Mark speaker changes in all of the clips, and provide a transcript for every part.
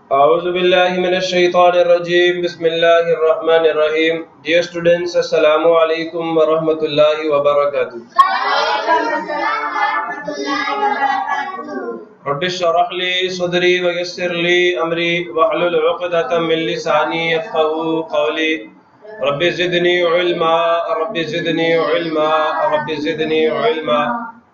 Speaker 1: A'udhu billahi minash shaitanir rajim. Bismillahir rahmanir rahim. Dear students, assalamu alaikum wa rahmatullahi wa barakatuh. Rabbi shrah li sadri wa yassir li amri wahlul 'uqdatam min lisani yafqahu qawli. Rabbi zidni ilma, Rabbi zidni ilma, Rabbi zidni ilma.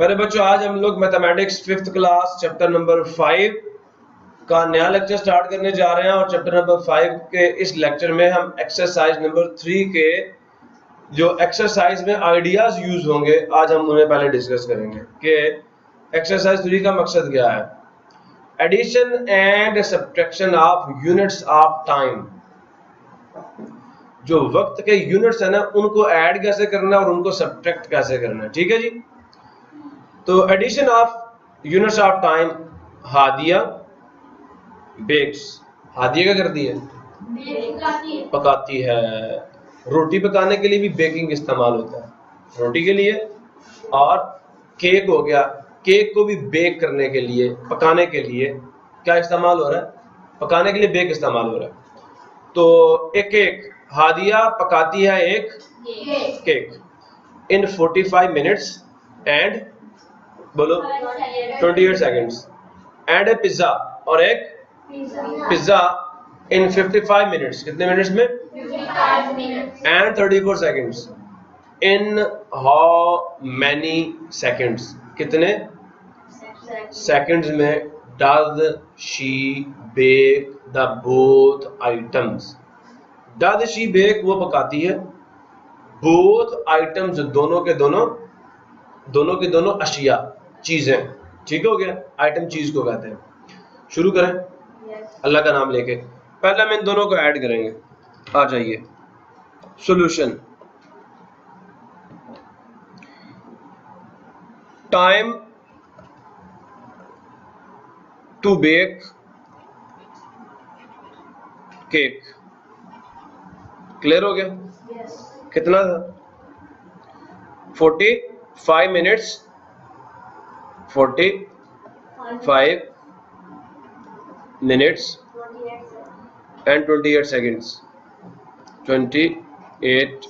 Speaker 1: मेरे बच्चों, आज हम लोग mathematics 5th class chapter number 5 का नया lecture start करने जा रहे हैं और चैप्टर नंबर 5 के इस लेक्चर में हम एक्सरसाइज नंबर 3 के जो एक्सरसाइज में आइडियाज यूज होंगे आज हम उन्हें पहले डिस्कस करेंगे कि एक्सरसाइज 3 का मकसद क्या है। Addition and subtraction of units of time, जो वक्त के यूनिट्स है ना उनको ऐड कैसे करना है और उनको सब्ट्रैक्ट कैसे करना है। ठीक है जी। तो addition of units of time, Hadia bakes. Hadia क्या करती है? पकाती है। रोटी पकाने के लिए भी बेकिंग इस्तेमाल होता है रोटी के लिए। और केक हो गया, केक को भी बेक करने के लिए, पकाने के लिए क्या इस्तेमाल हो रहा है? पकाने के लिए बेक इस्तेमाल हो रहा है। तो एक केक, हादिया पकाती है एक केक इन 45 मिनट्स एंड बोलो 28 सेकेंड्स, एंड ए पिज्जा, और एक पिज्जा इन 55 मिनट्स, कितने मिनट्स में? 55 minutes and 34 seconds. In how many seconds, कितने सेकेंड्स में does she bake the both items? Does she bake, वो पकाती है, बोथ आइटम्स, दोनों के दोनों अशिया, चीजें। ठीक हो गया, आइटम चीज को कहते हैं। शुरू करें अल्लाह का नाम लेके। पहले हम इन दोनों को ऐड करेंगे। आ जाइए, solution. Time to bake cake, clear हो गया? कितना था? 45 minutes, 45 minutes and 28 seconds, 28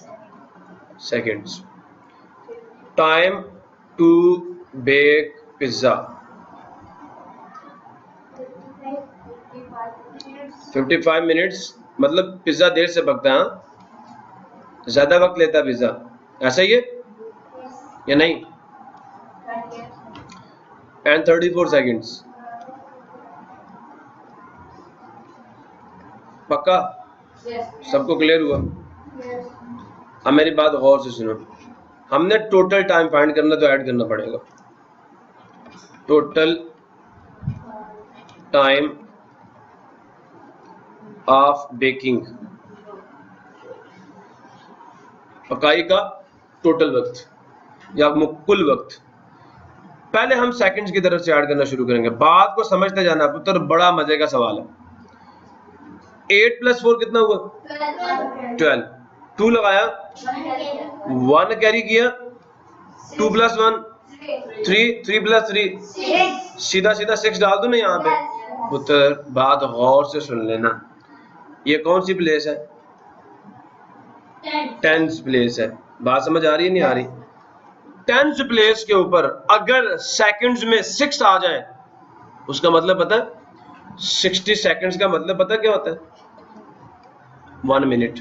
Speaker 1: seconds. Time to bake pizza, 55 minutes, मतलब पिज्जा देर से पकता है, ज्यादा वक्त लेता है पिज्जा, ऐसा ही है या नहीं? and 34 seconds, पक्का? सबको क्लियर हुआ? अब मेरी बात गौर से सुनो। हमने टोटल टाइम फाइंड करना तो ऐड करना पड़ेगा। टोटल टाइम ऑफ बेकिंग, पकाई का टोटल वक्त या कुल वक्त। पहले हम सेकंड्स की तरफ से ऐड करना शुरू करेंगे। बात को समझते जाना पुत्र, बड़ा मजे का सवाल है। 8 + 4 कितना हुआ? 12। 2 लगाया, 1 कैरी किया, 2 + 1 3, 3 + 3 सीधा 6 डाल दो ना यहाँ पे। पुत्र बात गौर से सुन लेना, ये कौन सी प्लेस है? 10th प्लेस है। बात समझ आ रही है नहीं आ रही? 10th प्लेस के ऊपर अगर सेकंड्स में 6 आ जाए, उसका मतलब पता है? 60 सेकंड्स का मतलब पता क्या होता है? 1 मिनट।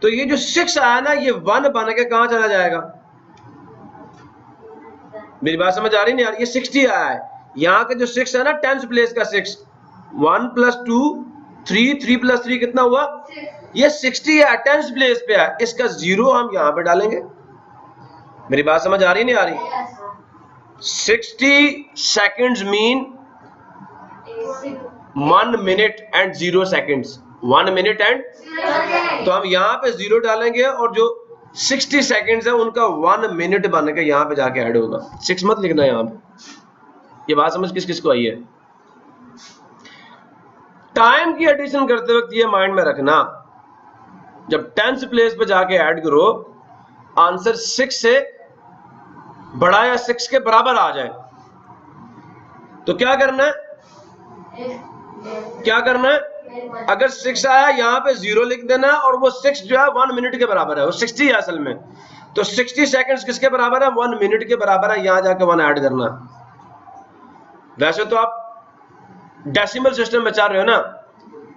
Speaker 1: तो ये जो 6 आया ना, ये 1 बन के कहां चला जाएगा? मेरी बात समझ आ रही नहीं यार? ये 60 आया है, यहाँ का जो 6 है ना 10th प्लेस का 6, 1 + 2 3, 3 + 3 कितना हुआ? ये 60 है, 10th प्लेस पे है, इसका 0 हम यहाँ पे डालेंगे। मेरी बात समझ आ रही नहीं आ रही? 60 seconds mean 1 minute and 0 seconds, 1 minute and, तो हम यहाँ पे 0 डालेंगे और जो 60 सेकेंड्स है उनका 1 मिनट बन के यहाँ पे जाके ऐड होगा। 6 मत लिखना यहाँ पे। ये बात समझ किस किस को आई है? टाइम की एडिशन करते वक्त ये माइंड में रखना, जब 10th प्लेस पे जाके ऐड करो आंसर 6 से बड़ा या 6 के बराबर आ जाए तो क्या करना है? क्या करना है? अगर 6 आया यहाँ पे 0 लिख देना और वो 6 जो है 1 मिनट के बराबर है, वो 60 है असल में, तो 60 सेकंड्स किसके बराबर है? 1 मिनट के बराबर है। यहां जाके 1 ऐड करना। वैसे तो आप डेसिमल सिस्टम में चल रहे हो ना,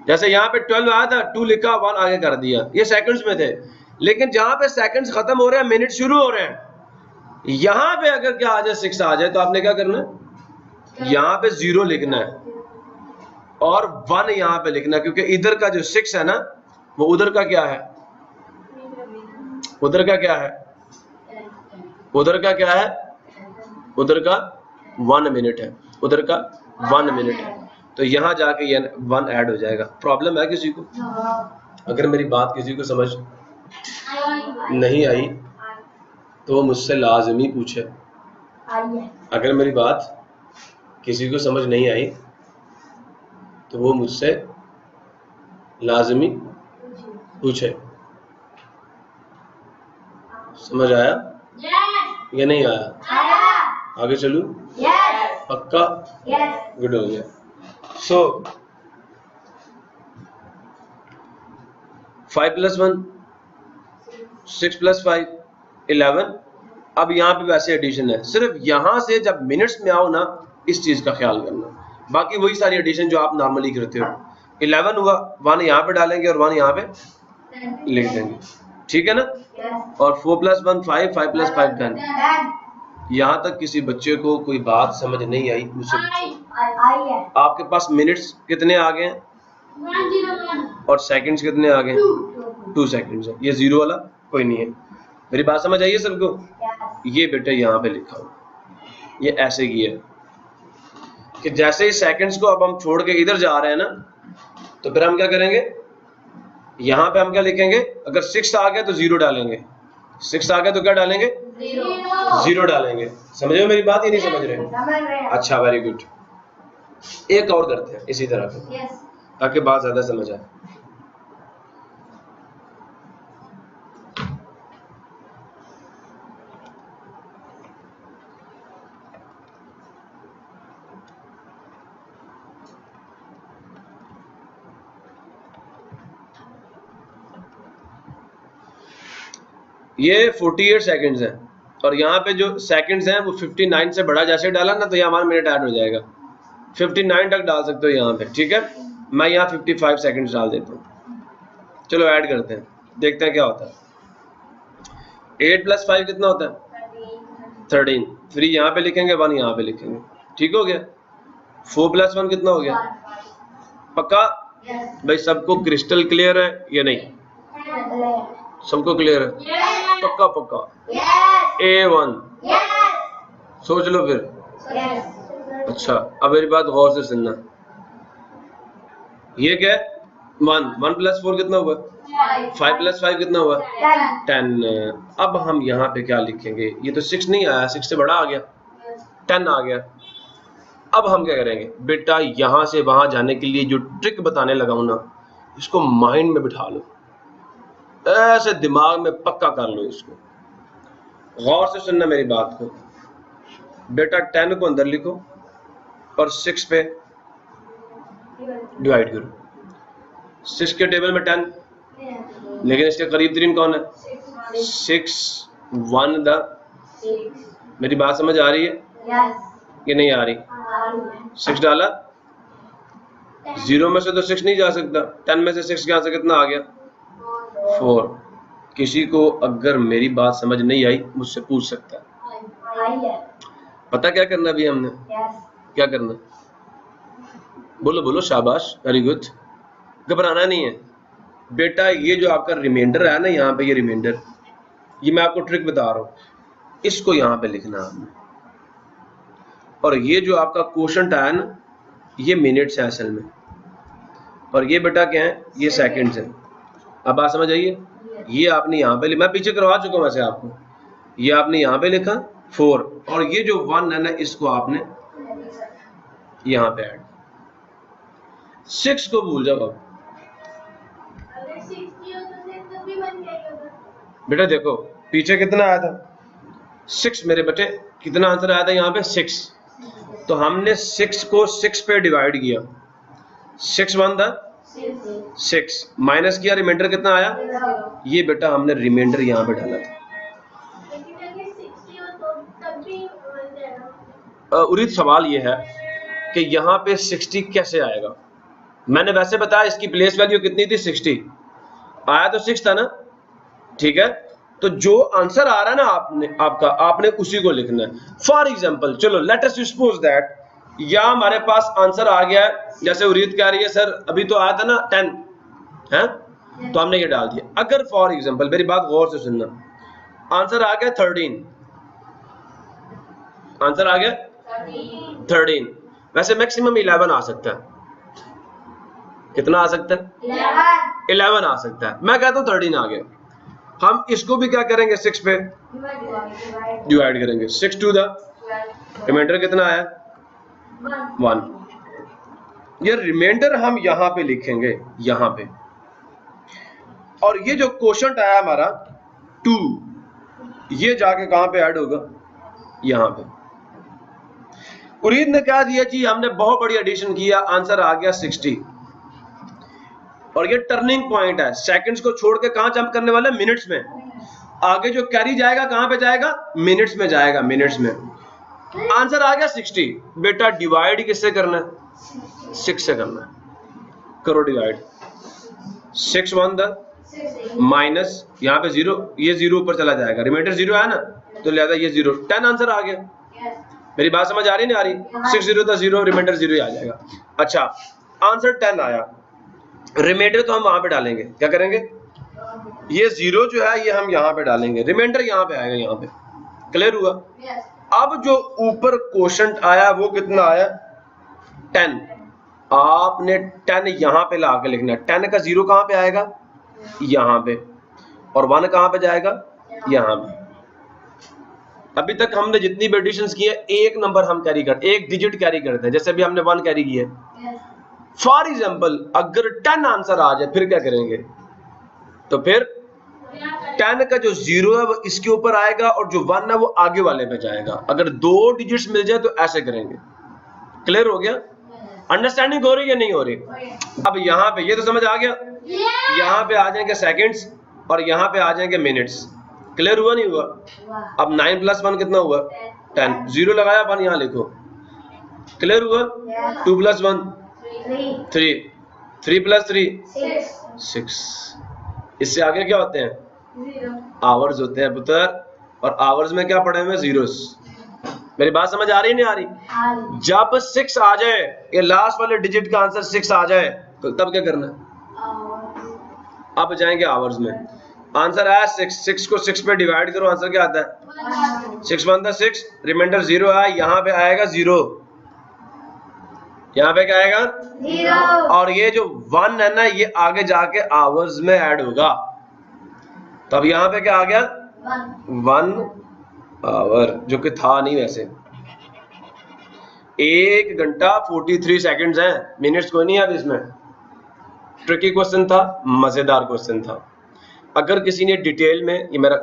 Speaker 1: जैसे यहाँ पे 12 आया था, 2 लिखा, 1 आगे कर दिया, ये सेकंड्स में थे। लेकिन जहां पे सेकंड्स खत्म हो रहे हैं, मिनट शुरू हो रहे हैं, यहां पे अगर क्या आ जाए 6 आ जाए तो आपने क्या करना है? यहाँ पे 0 लिखना है और 1 यहाँ पे लिखना, क्योंकि इधर का जो 6 है ना वो उधर का क्या है? उधर का क्या है? उधर का क्या है? उधर का 1 मिनट है, उधर का 1 मिनट है, तो यहां जाके ये 1 ऐड हो जाएगा। प्रॉब्लम है किसी को? अगर मेरी बात किसी को समझ नहीं आई तो वो मुझसे लाजमी पूछे। अगर मेरी बात किसी को समझ नहीं आई तो वो मुझसे लाजमी पूछे। समझ आया या नहीं आया? आगे चलूं? पक्का? गुड हो गया। सो 5 + 1 6 + 5 11। अब यहाँ पे वैसे एडिशन है, सिर्फ यहां से जब मिनट्स में आओ ना इस चीज का ख्याल करना, बाकी वही सारी एडिशन जो आप नॉर्मली करते हो। 11 हुआ, 1 यहाँ पे डालेंगे और 1 यहाँ पे लिख देंगे, ठीक है ना? और 4 + 1 5, 5 + 5 10। यहाँ तक किसी बच्चे को कोई बात समझ नहीं आई मुझसे पूछो। आपके पास मिनट्स कितने आ गए और सेकंड्स कितने आ गए? 2 सेकंड्स है। ये 0 वाला कोई नहीं है। मेरी बात समझ आई है सबको? ये बेटा यहाँ पे लिखा हुआ, ये ऐसे किया कि जैसे ही सेकंड्स को अब हम छोड़ के इधर जा रहे हैं ना, तो फिर हम क्या करेंगे? यहाँ पे हम क्या लिखेंगे? अगर 6 आ गया तो 0 डालेंगे, 6 आ गया तो क्या डालेंगे? 0 डालेंगे। समझ रहे हो मेरी बात? ये नहीं समझ रहे? अच्छा, वेरी गुड। एक और करते हैं इसी तरह के, ताकि बात ज्यादा समझ आए। ये 48 सेकंड्स हैं और यहाँ पे जो सेकंड्स हैं वो 59 से बड़ा जैसे डाला ना तो यहाँ 1 मिनट ऐड हो जाएगा। 59 तक डाल सकते हो यहाँ पे, ठीक है? मैं यहाँ 55 सेकंड्स डाल देता हूँ। चलो ऐड करते हैं, देखते हैं क्या होता है। 8 + 5 कितना होता है? 13। 3 यहाँ पे लिखेंगे, 1 यहाँ पे लिखेंगे, ठीक हो गया? 4 + 1 कितना हो गया? पक्का? भाई सबको क्रिस्टल क्लियर है या नहीं? सबको क्लियर है? पक्का पक्का? A1 सोच लो फिर। अच्छा, अब मेरी बात गौर से सुनना। ये क्या है? 1 + 4 कितना हुआ? 5 + 5 कितना हुआ? 10। अब हम यहाँ पे क्या लिखेंगे? ये तो 6 नहीं आया, 6 से बड़ा आ गया, 10 आ गया। अब हम क्या करेंगे बेटा? यहाँ से वहां जाने के लिए जो ट्रिक बताने लगा हूं ना, इसको माइंड में बिठा लो, ऐसे दिमाग में पक्का कर लो इसको। गौर से सुनना मेरी बात को। बेटा 10 को अंदर लिखो और 6 पे डिवाइड करो। 6 के टेबल में 10, लेकिन इसके करीब तरीन कौन है? 6 1 द। मेरी बात समझ आ रही है कि नहीं आ रही? 6 डाला, 0 में से तो 6 नहीं जा सकता, 10 में से 6 यहाँ से कितना आ गया? 4। किसी को अगर मेरी बात समझ नहीं आई मुझसे पूछ सकता है। पता क्या करना भी हमने? क्या करना? बोलो बोलो, शाबाश, वेरी गुड। घबराना नहीं है बेटा। ये जो आपका रिमाइंडर है ना, यहाँ पे ये रिमाइंडर, ये मैं आपको ट्रिक बता रहा हूँ, इसको यहाँ पे लिखना आपने। और ये जो आपका क्वोशंट आया ना, ये मिनट्स है असल में, और ये बेटा क्या है? ये सेकंड्स है। अब बात समझ आइए? ये आपने यहाँ पे मैं पीछे करवा चुका हूँ वैसे आपको, ये आपने यहाँ पे लिखा 4 और ये जो 1 है ना इसको आपने यहाँ पे ऐड, 6 को भूल जाओ अब। बेटा देखो पीछे कितना आया था 6 मेरे बेटे, कितना आंसर आया था यहाँ पे 6, तो हमने 6 को 6 पे डिवाइड किया, 6 1 था 6 माइनस किया, रिमाइंडर कितना आया, ये बेटा हमने रिमाइंडर यहाँ पे डाला था। उरीद सवाल ये है कि यहाँ पे 60 कैसे आएगा। मैंने वैसे बताया इसकी प्लेस वैल्यू कितनी थी 60, आया तो 6 था ना, ठीक है, तो जो आंसर आ रहा है ना आपने उसी को लिखना है। फॉर एग्जाम्पल चलो लेट अस सपोज दैट या हमारे पास आंसर आ गया है, जैसे उरीद कह रही है सर अभी तो आया था ना 10 है, तो हमने ये डाल दिया। अगर फॉर एग्जाम्पल मेरी बात गौर से सुनना, आंसर आ गया 13, आंसर आ गया 13, वैसे मैक्सिमम 11 आ सकता है, कितना आ सकता है 11 आ सकता है, मैं कहता हूं 13 आ गया। हम इसको भी क्या करेंगे 6 पे डिवाइड करेंगे, 6 टू द रिमाइंडर कितना आया 1, ये रिमाइंडर हम यहां पे लिखेंगे यहां पे, और ये जो क्वोशंट आया हमारा 2 ये जाके कहां पे ऐड होगा यहां पे। उरीद ने कहा दिया जी हमने बहुत बड़ी एडिशन किया, आंसर आ गया 60, और ये टर्निंग पॉइंट है, सेकंड्स को छोड़ के कहां जंप करने वाला है मिनट्स में, आगे जो कैरी जाएगा कहां पे जाएगा मिनट्स में जाएगा, मिनट्स में। आंसर आ गया 60, बेटा डिवाइड किससे करना है 6 से करना है, करो डिवाइड, 6 1 द माइनस यहाँ पे 0, ये 0 ऊपर चला जाएगा, रिमाइंडर 0 आया ना तो लिहाजा ये 0, 10 आंसर आ गया। मेरी बात समझ आ रही नहीं आ रही, 6 0 था 0, रिमाइंडर 0 ही आ जाएगा। अच्छा आंसर 10 आया, रिमाइंडर तो हम वहां पे डालेंगे, क्या करेंगे ये 0 जो है ये हम यहाँ पे डालेंगे, रिमाइंडर यहाँ पे आएगा, यहाँ पे क्लियर हुआ। अब जो ऊपर क्वोशंट आया वो कितना आया 10, आपने 10 यहाँ पे ला के लिखना है, 10 का 0 कहाँ पे आएगा यहाँ पे, और 1 कहाँ पे जाएगा यहाँ पे। अभी तक हमने जितनी भी एडिशंस की है एक नंबर हम कैरी करते, एक डिजिट कैरी करते हैं, जैसे अभी हमने 1 कैरी किया है। फॉर एग्जाम्पल अगर 10 आंसर आ जाए फिर क्या करेंगे, तो फिर 10 का जो 0 है वो इसके ऊपर आएगा और जो 1 है वो आगे वाले पे जाएगा। अगर 2 डिजिट्स मिल जाए तो ऐसे करेंगे, क्लियर हो गया, अंडरस्टैंडिंग हो रही है नहीं हो रही। अब यहाँ पे ये तो समझ आ गया, यहाँ पे आ जाएंगे सेकंड्स और यहाँ पे आ जाएंगे मिनट्स, क्लियर हुआ नहीं हुआ। अब 9 + 1 कितना हुआ 10, 0 लगाया 1 यहाँ लिखो, क्लियर हुआ। 2 + 1 3, 3 + 3 6, इससे आगे क्या होते हैं आवर्स होते हैं पुत्र, और आवर्स में क्या पढ़े हुए जीरोस। मेरी बात समझ आ रही नहीं आ रही। जब 6 आ जाए, ये लास्ट वाले डिजिट का आंसर 6 आ जाए तो तब क्या करना, अब जाएंगे आवर्स में। आंसर आया 6, 6 को 6 पे डिवाइड करो, आंसर क्या आता है 6 1 था 6, रिमाइंडर 0 आया, यहाँ पे आएगा 0, यहाँ पे क्या आएगा 0, और ये जो 1 है ना ये आगे जाके आवर्स में ऐड होगा, तब यहाँ पे क्या आ गया 1 आवर, जो कि था नहीं वैसे। 1 घंटा 43 सेकंड्स हैं, मिनट्स कोई नहीं है इसमें। ट्रिकी क्वेश्चन था, मजेदार क्वेश्चन था। अगर किसी ने डिटेल में ये मेरा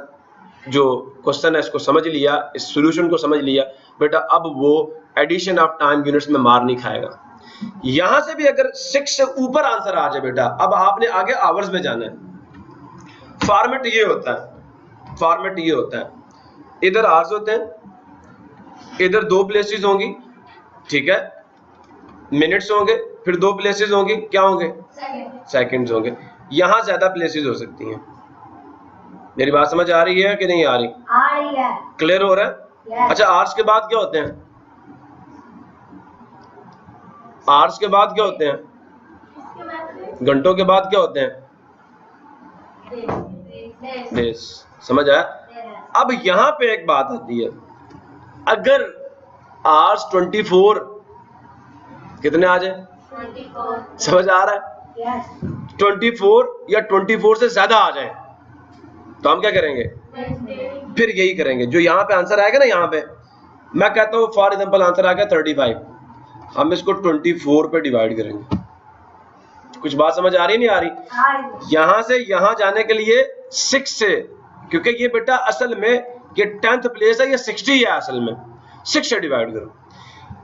Speaker 1: जो क्वेश्चन है इसको समझ लिया, इस सॉल्यूशन को समझ लिया, बेटा अब वो एडिशन ऑफ टाइम यूनिट्स में मार नहीं खाएगा। यहां से भी अगर 6 से ऊपर आंसर आ जाए बेटा, अब आपने आगे आवर्स में जाना है। फॉर्मेट ये होता है, फॉर्मेट ये होता है, इधर आवर्स होते हैं, इधर 2 प्लेसेस होंगी, ठीक है, मिनट्स होंगे, फिर 2 प्लेसेस होंगी, क्या होंगे सेकंड्स होंगे। यहां ज्यादा प्लेसेस हो सकती हैं। मेरी बात समझ आ रही है कि नहीं आ रही है, क्लियर हो रहा है। अच्छा आवर्स के बाद क्या होते हैं, आवर्स के बाद क्या होते हैं, घंटों के बाद क्या होते हैं डेज, समझ आया। अब यहां पे एक बात आती है, अगर आवर्स 24 कितने आ जाए, समझ आ रहा है 24 या 24 से ज्यादा आ जाए, तो हम क्या करेंगे, फिर यही करेंगे। जो यहाँ पे आंसर आएगा ना, यहाँ पे मैं कहता हूँ फॉर एग्जाम्पल आंसर आ गया 35, हम इसको 24 पे डिवाइड करेंगे। कुछ बात समझ आ रही नहीं आ रही? यहां से यहां जाने के लिए 6 से, क्योंकि ये बेटा असल में ये 10th प्लेस है, ये 60 है असल में, 6 से डिवाइड करो।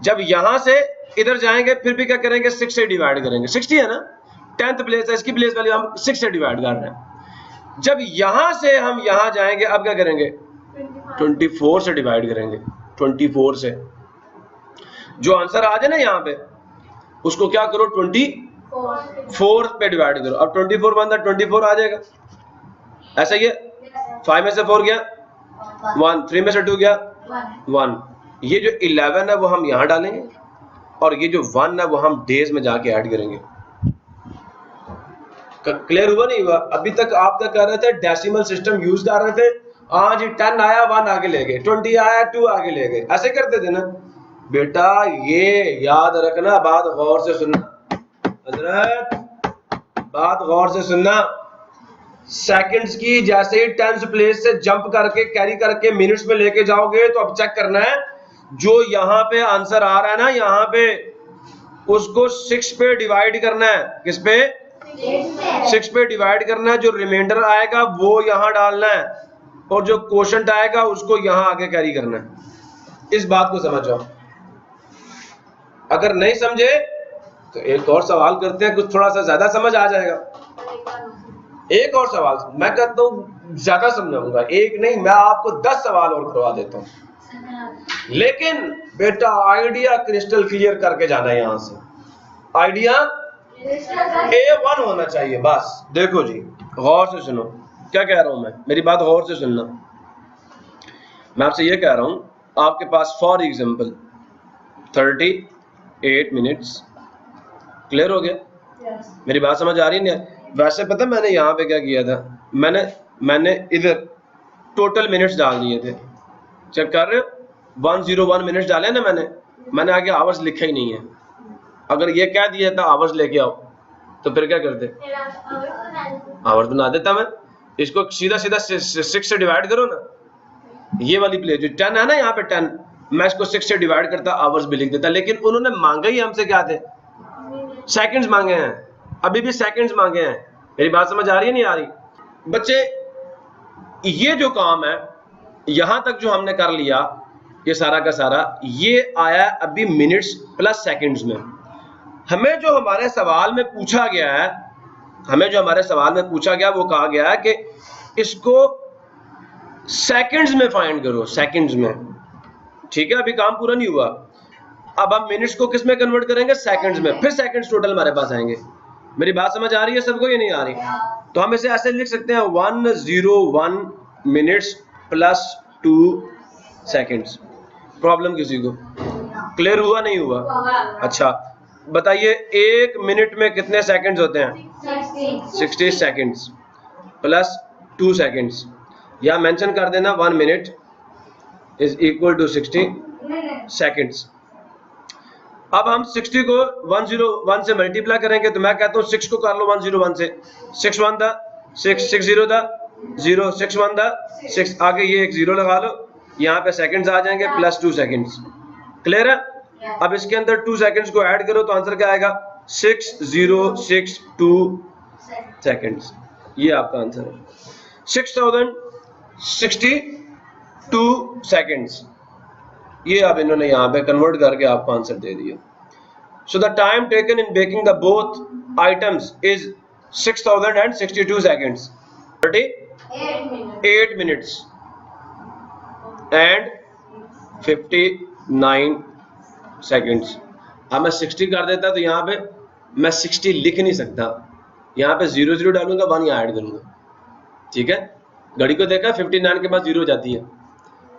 Speaker 1: जब यहां से इधर जाएंगे फिर भी क्या करेंगे, 6 से डिवाइड करेंगे। 60 है ना, 10th प्लेस है, इसकी प्लेस वैल्यू हम 6 से डिवाइड कर रहे हैं। जब यहां से हम यहां जाएंगे, अब क्या करेंगे, 24 से डिवाइड करेंगे। 24 से जो आंसर आ जाए ना यहाँ पे, उसको क्या करो, 24 पे डिवाइड करो। अब 24 बनता 24 आ जाएगा, ऐसा ही है। 5 में से 4 गया 1, 3 में से 2 गया 1। ये जो 11 है वो हम यहां डालेंगे, और ये जो 1 है वो हम डेज में जाके ऐड करेंगे। क्लियर हुआ नहीं हुआ? अभी तक आप क्या कर रहे थे, डेसिमल सिस्टम यूज कर रहे थे। हाँ जी, 10 आया 1 आगे ले गए, 20 आया 2 आगे ले गए, ऐसे करते थे ना बेटा। ये याद रखना, बात गौर से सुनना हजरत, बात गौर से सुनना। सेकंड्स की जैसे ही 10th प्लेस से जंप करके कैरी करके मिनट्स में लेके जाओगे, तो अब चेक करना है जो यहाँ पे आंसर आ रहा है ना, यहाँ पे उसको 6 पे डिवाइड करना है। किस पे? 6 पे डिवाइड करना है। जो रिमाइंडर आएगा वो यहाँ डालना है, और जो क्वोशंट आएगा उसको यहाँ आगे कैरी करना है। इस बात को समझो। अगर नहीं समझे तो एक और सवाल करते हैं, कुछ थोड़ा सा ज्यादा समझ आ जाएगा। एक और सवाल मैं कहता हूँ ज्यादा समझाऊंगा, एक नहीं मैं आपको 10 सवाल और करवा देता हूँ, लेकिन बेटा आइडिया क्रिस्टल क्लियर करके जाना है। यहां से आइडिया A1 होना चाहिए बस। देखो जी, गौर से सुनो क्या कह रहा हूं मैं, मेरी बात गौर से सुनना। मैं आपसे ये कह रहा हूं, आपके पास फॉर एग्जांपल 38 मिनट्स। क्लियर हो गया? मेरी बात समझ आ रही है? वैसे पता मैंने यहाँ पे क्या किया था, मैंने इधर टोटल मिनट्स डाल दिए थे। चेक कर रहे हो, 101 मिनट्स डाले ना मैंने आगे आवर्स लिखा ही नहीं है। अगर ये कह दिया था आवर्स लेके आओ, तो फिर क्या करते, आवर्स बना देता मैं। इसको सीधा 6 से डिवाइड करो ना, ये वाली प्लेस जो 10 है ना यहाँ पे 10, मैं इसको 6 से डिवाइड करता, आवर्स भी लिख देता। लेकिन उन्होंने मांगा ही हमसे क्या थे, सेकंड्स मांगे हैं। अभी भी सेकंड्स मांगे हैं। मेरी बात समझ आ रही है नहीं आ रही? बच्चे ये जो काम है यहां तक जो हमने कर लिया, ये सारा का सारा ये आया अभी मिनट्स प्लस सेकंड्स में। हमें जो हमारे सवाल में पूछा गया है, वो कहा गया है कि इसको सेकंड्स में फाइंड करो, सेकंड्स में। ठीक है, अभी काम पूरा नहीं हुआ। अब हम मिनट्स को किस में कन्वर्ट करेंगे, सेकंड्स में। फिर सेकंड्स टोटल हमारे पास आएंगे। मेरी बात समझ आ रही है सबको, ये नहीं आ रही? तो हम इसे ऐसे लिख सकते हैं 101 मिनट्स प्लस 2 सेकंड्स। प्रॉब्लम किसी को? क्लियर हुआ नहीं हुआ? अच्छा बताइए, 1 मिनट में कितने सेकंड्स होते हैं? 60 सेकंड्स प्लस 2 सेकंड्स। या मेंशन कर देना 1 minute is equal to 60 seconds. अब हम 60 को 101 से मल्टीप्लाई करेंगे, तो मैं कहता हूँ 6 को कर लो 101 से। 6 1 था 6, 6 0 था 0, 6 1 था 6, आगे ये एक 0 लगा लो, यहाँ पे सेकंड्स आ जाएंगे प्लस 2 सेकंड्स। क्लियर है? अब इसके अंदर 2 सेकंड्स को ऐड करो तो आंसर क्या आएगा, 6062 सेकंड्स। ये आपका आंसर है, 6062 सेकंड्स। ये अब इन्होंने यहाँ पे कन्वर्ट करके आपको आंसर दे दिया। So the time taken in baking the both items is 6062 seconds, 38 minutes and 59 seconds. अब मैं 60 कर देता तो यहाँ पे मैं 60 लिख नहीं सकता, यहाँ पे 0 0 डालूंगा, 1 यहाँ ऐड करूंगा। ठीक है, घड़ी को देखा 59 के बाद 0 हो जाती है।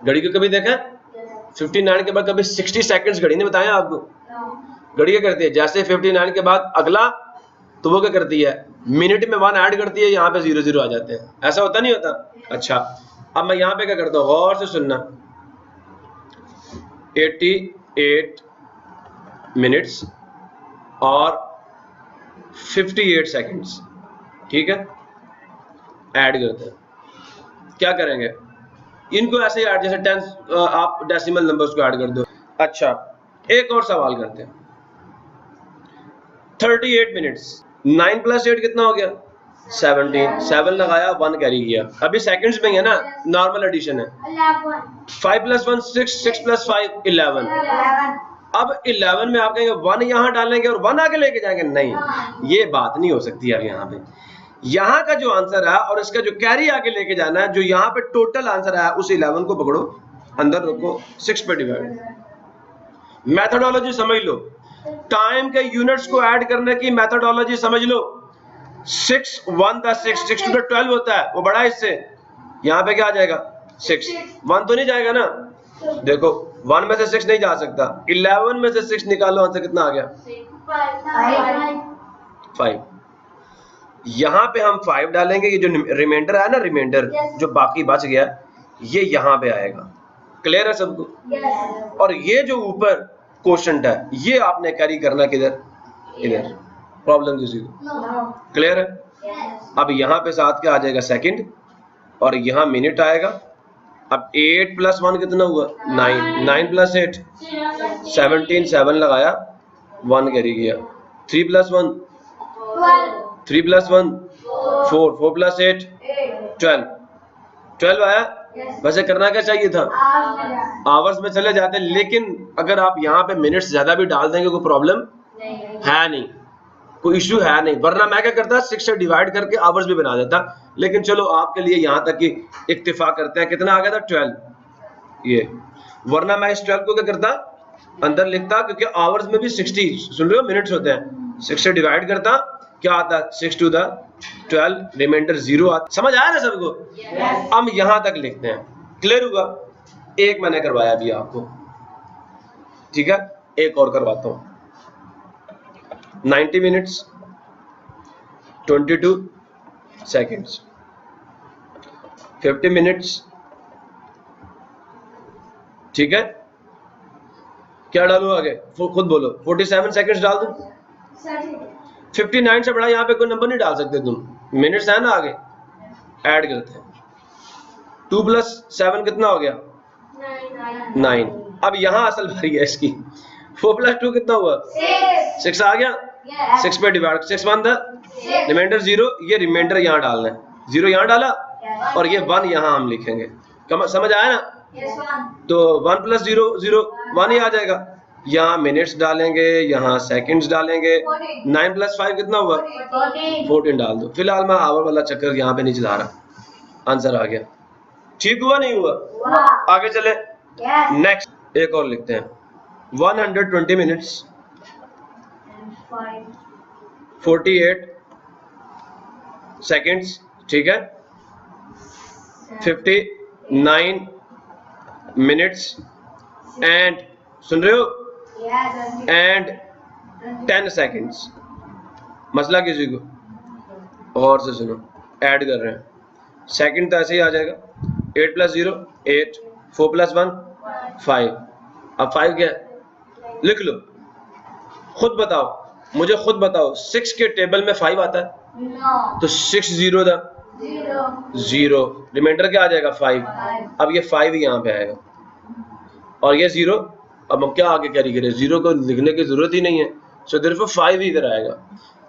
Speaker 1: घड़ी को कभी देखा 59 के बाद कभी 60 सेकंड्स घड़ी ने बताया आपको? घड़ी क्या करती है, जैसे 59 के बाद अगला, तो वो क्या करती है, मिनट में 1 ऐड करती है, यहाँ पे 0 0 आ जाते हैं। ऐसा होता नहीं होता? अच्छा अब मैं यहाँ पे क्या करता हूँ, गौर से सुनना, 88 मिनट्स और 58 सेकंड्स। ठीक है, ऐड करते हैं क्या करेंगे, इनको ऐसे ही ऐड, जैसे 10 आप डेसिमल नंबर्स को ऐड कर दो। अच्छा एक और सवाल करते हैं, 38 मिनट्स, 9 + 8 कितना हो गया 17, 7 लगाया 1 कैरी किया, अभी सेकंड्स में है ना, नॉर्मल एडिशन है। 5 + 1 6, 6 + 5 11। अब 11 में आप कहेंगे 1 यहाँ डालेंगे और 1 आगे लेके जाएंगे, नहीं ये बात नहीं हो सकती यार। यहाँ का जो आंसर है और इसका जो कैरी आगे लेके जाना है, जो यहाँ पे टोटल आंसर है उस 11 को पकड़ो, अंदर रखो, 6 पे डिवाइड। मेथोडोलॉजी समझ लो, टाइम के यूनिट्स को ऐड करने की मेथोडोलॉजी समझ लो। 6 1 + 6, 6 × 12 होता है, वो बड़ा है इससे, यहाँ पे क्या आ जाएगा 6, 1 तो नहीं जाएगा ना, देखो 1 में से 6 नहीं जा सकता, 11 में से 6 निकालो, आंसर कितना आ गया 5। यहाँ पे हम 5 डालेंगे, ये जो रिमाइंडर है ना, रिमाइंडर जो बाकी बच गया ये यहाँ पे आएगा। क्लियर है सबको? और ये जो ऊपर क्वोशंट है ये आपने कैरी करना किधर, इधर। प्रॉब्लम किसी को? क्लियर है? अब यहाँ पे साथ क्या आ जाएगा सेकंड, और यहाँ मिनट आएगा। अब 8 + 1 कितना हुआ 9, 9 + 8 17, 7 लगाया 1 कैरी किया, 3 + 1 3 + 1 4, 4 + 8 12, 12 आया। वैसे करना क्या चाहिए था, आवर्स में चले जाते, लेकिन अगर आप यहाँ पे मिनट्स ज्यादा भी डाल देंगे कोई प्रॉब्लम है नहीं, कोई इश्यू है नहीं, वरना मैं क्या करता 6 से डिवाइड करके आवर्स भी बना देता। लेकिन चलो आपके लिए यहाँ तक की इक्तिफा करते हैं, कितना आ गया था 12 ये, वरना मैं इस 12 को क्या करता अंदर लिखता, क्योंकि आवर्स में भी 60 सुन रहे हो मिनट्स होते हैं, 6 से डिवाइड करता, क्या आता 6 × 12, रिमाइंडर 0 आता। समझ आया ना सबको? हम यहां तक लिखते हैं। क्लियर हुआ? एक मैंने करवाया अभी आपको, ठीक है, एक और करवाता हूं। 90 मिनट्स 22 सेकंड्स, 50 मिनट्स, ठीक है, क्या डालूं आगे, खुद बोलो, 47 सेकंड्स डाल दूं? 59 से बड़ा यहाँ पे कोई नंबर नहीं डाल सकते तुम, मिनट्स है ना, आगे ऐड करते हैं। 2 + 7 कितना हो गया 9। अब यहाँ असल बारी है इसकी, 4 + 2 कितना हुआ 6 आ गया, 6 पे डिवाइड, 6 1 था, रिमाइंडर 0, ये रिमाइंडर यहाँ डालना है, 0 यहाँ डाला और ये 1 यहाँ हम लिखेंगे। समझ आया ना? तो 1 + 0 0, 1 ही आ जाएगा। यहाँ मिनट्स डालेंगे, यहाँ सेकंड्स डालेंगे, 9 + 5 कितना हुआ 14 डाल दो। फिलहाल मैं आवर वाला चक्कर यहाँ पे नहीं चला रहा, आंसर आ गया। ठीक हुआ नहीं हुआ? आगे चले, नेक्स्ट एक और लिखते हैं। 120 मिनट्स 48 सेकंड्स, ठीक है, 59 मिनट्स एंड, सुन रहे हो, एंड 10 सेकंड्स। मसला किसी को और से सुनो, ऐड कर रहे हैं, सेकंड तो ऐसे ही आ जाएगा, 8 + 0 8, 4 + 1 5। अब 5 क्या है लिख लो, खुद बताओ, मुझे खुद बताओ, 6 के टेबल में 5 आता है? तो 6 0 था, 0, रिमाइंडर क्या आ जाएगा 5। अब ये 5 यहाँ पे आएगा और ये 0, अब हम क्या आगे कैरी करें, 0 को लिखने की जरूरत ही नहीं है, सो सिर्फ 5 ही इधर आएगा।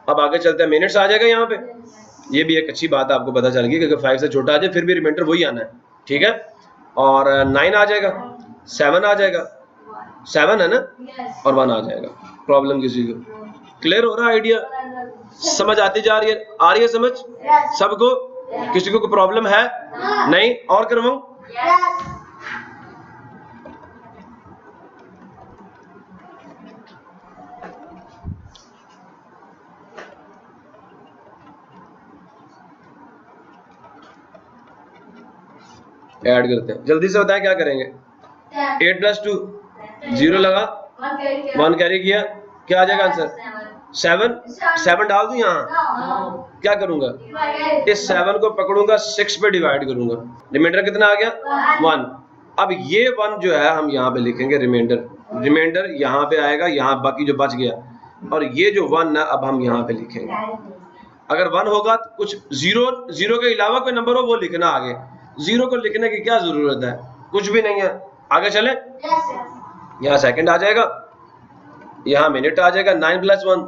Speaker 1: अब आगे चलते हैं, मिनट्स आ जाएगा यहाँ पे, ये भी एक अच्छी बात आपको पता चल गई, क्योंकि 5 से छोटा आ जाए फिर भी रिमाइंडर वही आना है, ठीक है। और 9 आ जाएगा, 7 आ जाएगा, 7 है ना, और 1 आ जाएगा। प्रॉब्लम किसी को? क्लियर हो रहा है? आइडिया समझ आती जा रही है? आ रही है समझ सबको? किसी को कोई प्रॉब्लम है? नहीं? और करवाऊं? ऐड करते हैं, जल्दी से बताएं क्या करेंगे। 8 + 2 0 लगा, 1 कैरी किया, क्या आ जाएगा आंसर 7। 7 डाल दूं यहाँ, क्या करूंगा, इस 7 को पकड़ूंगा, 6 पे डिवाइड करूंगा, रिमाइंडर कितना आ गया 1। अब ये 1 जो है हम यहाँ पे लिखेंगे रिमाइंडर, रिमाइंडर यहाँ पे आएगा, यहाँ बाकी जो बच गया, और ये जो 1 है अब हम यहाँ पे लिखेंगे। अगर 1 होगा तो कुछ 0 के अलावा कोई नंबर हो वो लिखना आगे, जीरो को लिखने की क्या जरूरत है, कुछ भी नहीं है। आगे चले, यहाँ सेकंड आ जाएगा, यहाँ मिनट आ जाएगा, 9 + 1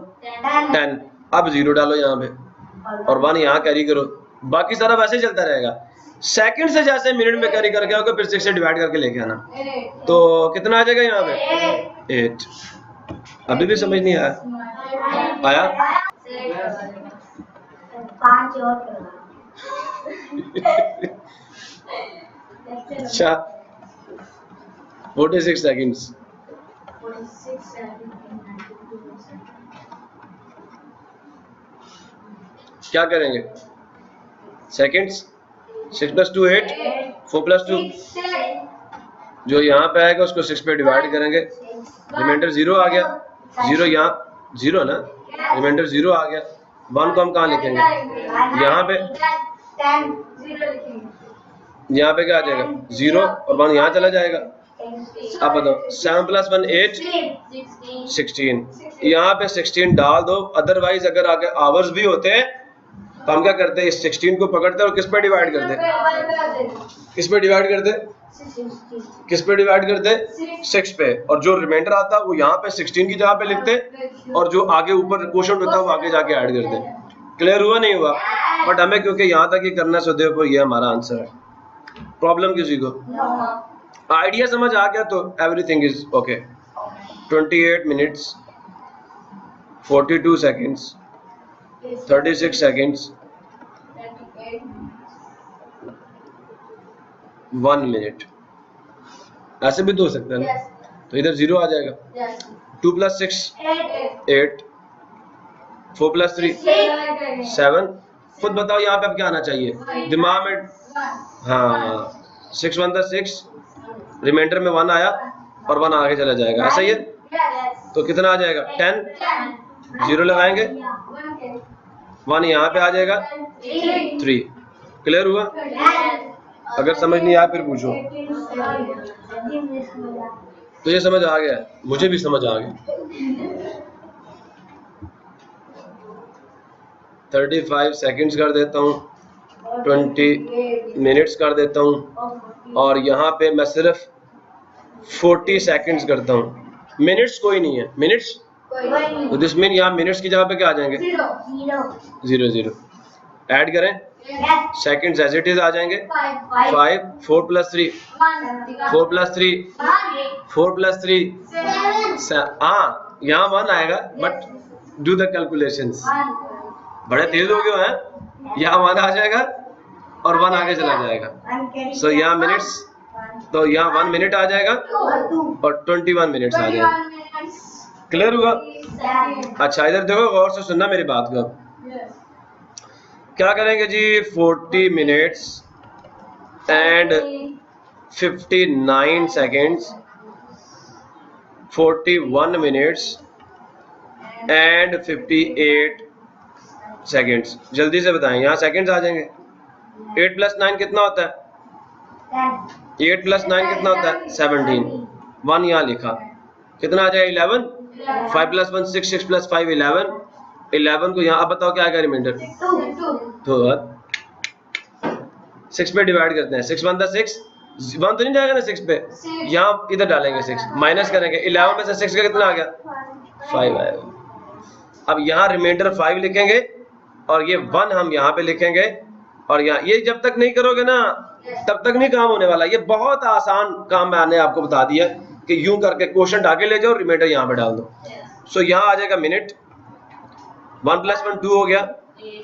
Speaker 1: 10। अब जीरो डालो यहाँ पे और 1 यहाँ कैरी करो, बाकी सारा वैसे ही चलता रहेगा। सेकंड से जैसे मिनट में कैरी करके आओगे फिर 6 से डिवाइड करके लेके आना, तो कितना आ जाएगा यहाँ पे 8। अभी भी समझ नहीं आया? अच्छा 46 सेकंड्स। क्या करेंगे, सेकंड्स 6 + 2 8, 4 + 2 जो यहाँ पे आएगा उसको 6 पे डिवाइड करेंगे, रिमाइंडर 0 आ गया, 0 यहाँ 0 ना, रिमाइंडर 0 आ गया। 1 को हम कहाँ लिखेंगे, यहाँ पे, यहाँ पे क्या आ जाएगा 0 और 1 यहाँ चला जाएगा। अब बताओ 7 + 1 8 16, यहाँ पे 16 डाल दो। अदरवाइज अगर आगे आवर्स भी होते हैं तो हम क्या करते हैं, इस 16 को पकड़ते हैं और किस पे डिवाइड करते हैं, किस पे डिवाइड करते हैं, किस पे डिवाइड करते हैं 6 पे, और जो रिमाइंडर आता है वो यहाँ पे 16 की जगह पे लिखते हैं और जो आगे ऊपर क्वोशंट होता है वो आगे जाके ऐड करते हैं। क्लियर हुआ नहीं हुआ? बट हमें क्योंकि यहाँ तक ही करना है सो देखो ये हमारा आंसर है। प्रॉब्लम किसी को आइडिया समझ आ गया तो everything is okay. 28 minutes 42 seconds 36 seconds 1 minute, ऐसे भी तो हो सकता है ना। तो इधर 0 आ जाएगा, 2 + 6 8, 4 + 3 7। खुद बताओ यहाँ पे अब क्या आना चाहिए दिमाग में। हाँ 6 × 1 = 6, रिमाइंडर में 1 आया और 1 आगे चला जाएगा, ऐसा ही है। तो कितना आ जाएगा 10, 0 लगाएंगे, 1 यहाँ पे आ जाएगा 3। क्लियर हुआ? अगर समझ नहीं आया फिर पूछो। तो ये समझ आ गया, मुझे भी समझ आ गया। 35 सेकंड्स कर देता हूँ, 20 मिनट्स कर देता हूँ और यहाँ पे मैं सिर्फ 40 सेकंड्स करता हूँ। मिनट्स कोई नहीं है, मिनट्स तो दिस मीन यहाँ मिनट्स की जगह पे क्या आ जाएंगे 0 0। ऐड करें, सेकंड्स एज इट इज आ जाएंगे 5, 4 + 3 4 + 3 4 + 3 हाँ यहाँ 1 आएगा बट डू द कैलकुलेशंस, बड़े तेज हो गए हैं। यहाँ 1 आ जाएगा और 1 आगे चला जाएगा। सो यहाँ मिनट्स, तो यहाँ 1 मिनट आ जाएगा और 21 मिनट्स आ जाएगा। क्लियर हुआ? अच्छा इधर देखो, गौर से सुनना मेरी बात को। क्या करेंगे जी, 40 minutes and 59 seconds, 41 minutes and 58 seconds. जल्दी से बताएं, यहाँ सेकेंड्स आ जाएंगे। 8 + 9 कितना होता है, 8 + 9 कितना होता है 17। 1 यहाँ लिखा, कितना आ जाएगा 11। 5 + 1 6, 6 + 5 11। 11 को यहाँ, अब बताओ क्या आएगा रिमाइंडर, तो 6 पे डिवाइड करते हैं। 6 × 1 = 6, 1 तो नहीं जाएगा ना 6 पे, यहाँ इधर डालेंगे 6, माइनस करेंगे। 11 में से 6 का कितना आ गया 5 आएगा। अब यहाँ रिमाइंडर 5 लिखेंगे और ये 1 हम यहाँ पे लिखेंगे और यहाँ, ये जब तक नहीं करोगे ना तब तक नहीं काम होने वाला। ये बहुत आसान काम मैंने आपको बता दिया कि यूं करके क्वोशंट आगे ले जाओ, रिमाइंडर यहाँ पे डाल दो। सो यहाँ आ जाएगा मिनट, 1 + 1 2 हो गया,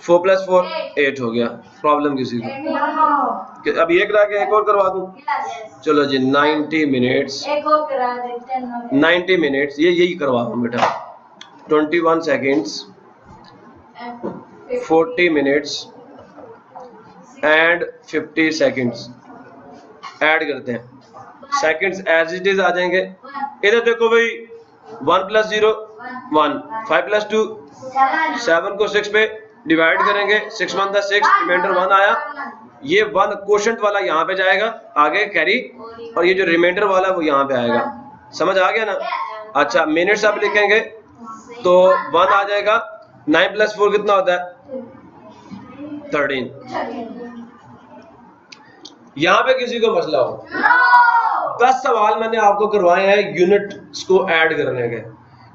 Speaker 1: 4 + 4 8 हो गया। प्रॉब्लम किसी को? अब एक रह गया, एक और करवा दूं? चलो जी 90 मिनट्स 90 मिनट्स यही करवा दूं बेटा। 21 seconds 40 minutes and 50 seconds. Add करते हैं, सेकेंड्स एज इट इज आ जाएंगे। इधर देखो भाई, 1 + 0 1, 5 + 2 7 को 6 पे डिवाइड करेंगे। 6 × 1 = 6, रिमाइंडर 1 आया। ये 1 क्वोशंट वाला यहाँ पे जाएगा आगे कैरी, और ये जो रिमाइंडर वाला वो यहाँ पे आएगा। समझ आ गया ना? अच्छा मिनट्स अब लिखेंगे तो 1 आ जाएगा। 9 + 4 कितना होता है 13। यहां पे किसी को मसला हो? 10 सवाल मैंने आपको करवाए हैं यूनिट्स को ऐड करने के,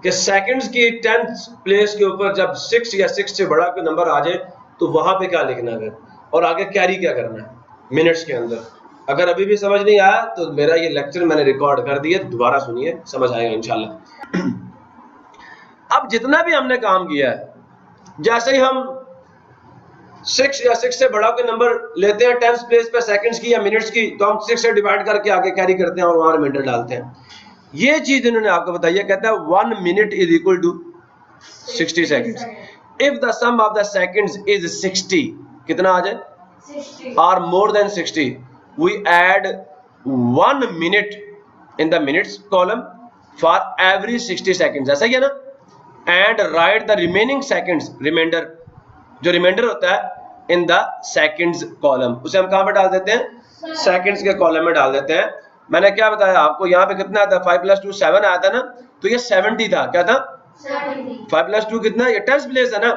Speaker 1: कि सेकंड्स की 10th प्लेस के ऊपर जब 6 या 6 से बड़ा कोई नंबर आ जाए तो वहां पे क्या लिखना है और आगे कैरी क्या करना है मिनट्स के अंदर। अगर अभी भी समझ नहीं आया तो मेरा ये लेक्चर मैंने रिकॉर्ड कर दिया, दोबारा सुनिए, समझ आएगा इंशाल्लाह। अब जितना भी हमने काम किया है, जैसे ही हम 6 या 6 से बड़ा कोई नंबर लेते हैं 10th प्लेस पे सेकंड्स की या मिनट्स की, तो हम 6 से डिवाइड करके आगे कैरी करते हैं और वहां रिमाइंडर डालते हैं। ये चीज इन्होंने आपको बताई है, कहता है 1 minute is equal to 60 seconds if the sum of the seconds is 60, कितना आ जाए
Speaker 2: 60
Speaker 1: और more than 60, we add 1 minute in the minutes column for every 60 seconds, ऐसा ही है ना, and write the remaining seconds, reminder जो रिमाइंडर होता है इन द सेकंड्स कॉलम, उसे हम कहां पे डाल देते हैं सेकंड्स के कॉलम में डाल देते हैं। मैंने क्या बताया आपको, यहाँ पे कितना आता है 5 + 2 7 आया था ना, तो ये 70 था, क्या था
Speaker 2: 70
Speaker 1: 5 + 2 कितना, ये 10th प्लेस है ना,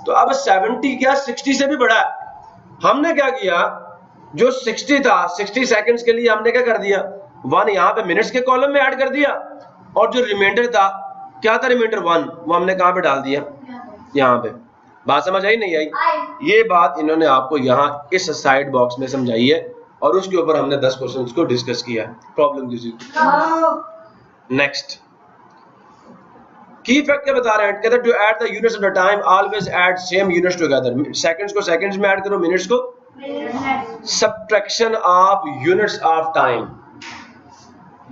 Speaker 1: तो अब 70 क्या 60 से भी बड़ा है। हमने क्या किया, जो 60 था 60 सेकंड्स के लिए हमने क्या कर दिया 1 यहाँ पे मिनट्स के कॉलम में ऐड कर दिया, और जो रिमाइंडर था क्या था रिमाइंडर 1, वो हमने कहाँ पे डाल दिया यहाँ पे। बात समझ आई नहीं आई? ये बात इन्होंने आपको यहाँ इस साइड बॉक्स में समझाई है और उसके ऊपर हमने 10 क्वेश्चंस को डिस्कस किया है। प्रॉब्लम किसी को? नेक्स्ट की फैक्ट क्या बता रहे हैं, कहते हैं to add the units of the time always add same units together, seconds को सेकंड्स में ऐड करो, मिनट्स को subtraction of units of time,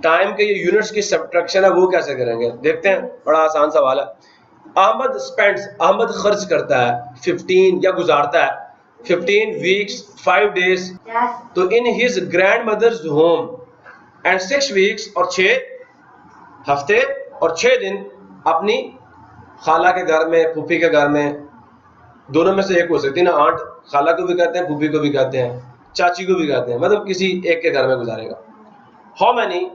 Speaker 1: time के ये यूनिट्स की सब्ट्रैक्शन है वो कैसे करेंगे, देखते हैं, बड़ा आसान सवाल है। अहमद स्पेंड्स, अहमद खर्च करता है 15 या गुजारता है 15 वीक्स 5 डेज तो in his grandmother's home and 6 weeks और 6 हफ्ते और 6 दिन अपनी खाला के घर में, फूफी के घर में, दोनों में से एक हो सकती है ना, आंट खाला को भी कहते हैं, फूफी को भी कहते हैं, चाची को भी कहते हैं, मतलब किसी एक के घर में गुजारेगा। हाउ मैनी